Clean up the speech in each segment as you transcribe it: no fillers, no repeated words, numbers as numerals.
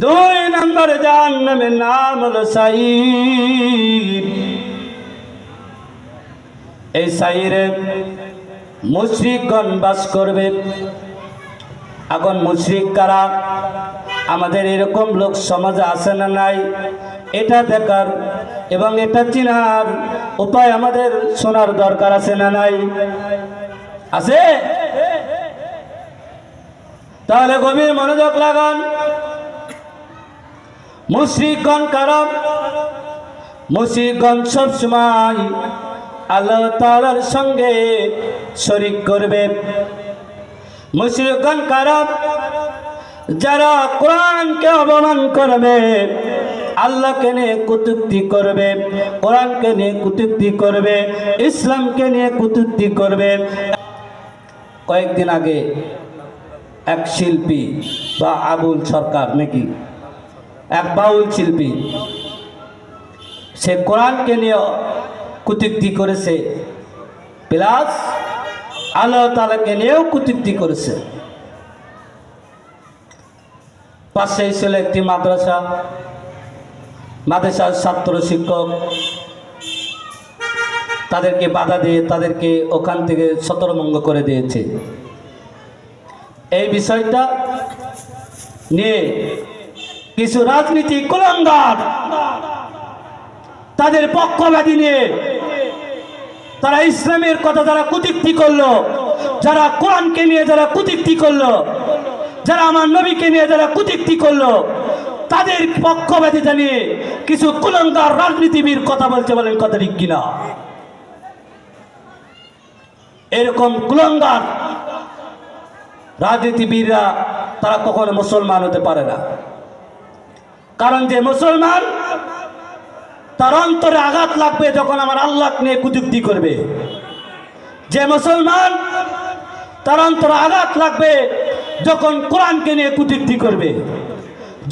দুই নম্বর জাহান্নামের নাম হলো সাঈর। এই সাঈরে মুশরিকগণ বাস করবে। এখন মুশরিক কারা? আমাদের এরকম লোক সমাজে আছে না নাই? এটা দেখার এবং এটা চিনার উপায় আমাদের শোনার দরকার আছে না নাই? আছে? তাহলে গভীর মনোযোগ লাগান। মুশরিকগণ কারা? মুশরিকগণ সবসময় আল্লাহ তাআলার সঙ্গে শরীক করবে। মুশরিকগণ কারা? যারা কোরআনকে অপমান করবে, আল্লাহকে নিয়ে কটূক্তি করবে, কোরআনকে নিয়ে কটূক্তি করবে, ইসলামকে নিয়ে কটূক্তি করবে। কয়েকদিন আগে এক শিল্পী বা আবুল সরকার নাকি এক বাউল শিল্পী, সে কোরআনকে নিয়ে কটূক্তি করেছে, প্লাস আল্লাহ তাআলাকে নিয়েও কটূক্তি করেছে। পাশেই ছিল একটি মাদ্রাসার ছাত্র শিক্ষক তাদেরকে বাধা দিয়ে তাদেরকে ওখান থেকে ছত্রভঙ্গ করে দিয়েছে। এই বিষয়টা নিয়ে কিছু রাজনীতি কুলাঙ্গার তাদের পক্ষপাতী নিয়ে তারা ইসলামের কথা যারা কটূক্তি করলো, যারা কোরআনকে নিয়ে যারা কটূক্তি করলো, যারা আমার নবীকে নিয়ে যারা কটূক্তি করলো, তাদের পক্ষপাতী জানিয়ে কিছু কুলাঙ্গার রাজনীতিবিদ কথা বলছে। বলেন কথা ঠিক কিনা? এরকম কুলাঙ্গার রাজনীতিবিদরা তারা কখনো মুসলমান হতে পারে না। কারণ যে মুসলমান, তার অন্তরে আঘাত লাগবে যখন আমার আল্লাহ নিয়ে কটূক্তি করবে। যে মুসলমান, তার অন্তরে আঘাত লাগবে যখন কোরআনকে নিয়ে কটূক্তি করবে।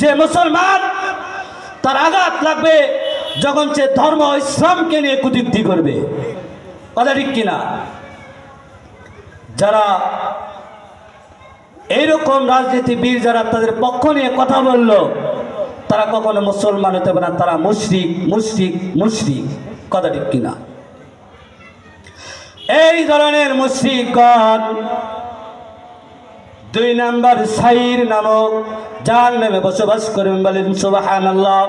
যে মুসলমান, তার আঘাত লাগবে যখন সে ধর্ম ইসলামকে নিয়ে কটূক্তি করবে। কথা ঠিক কিনা? যারা এইরকম রাজনীতিবিদ যারা তাদের পক্ষ নিয়ে কথা বলল, তারা কখনো মুসলমান হতে পারে না, তারা মুশরিক মুশরিক মুশরিক। কথা ঠিক কিনা? এই ধরনের মুশরিকগণ দুই নাম্বার সাঈর নামক জাহান্নামে বসবাস করবেন। বলেন সুবহানাল্লাহ।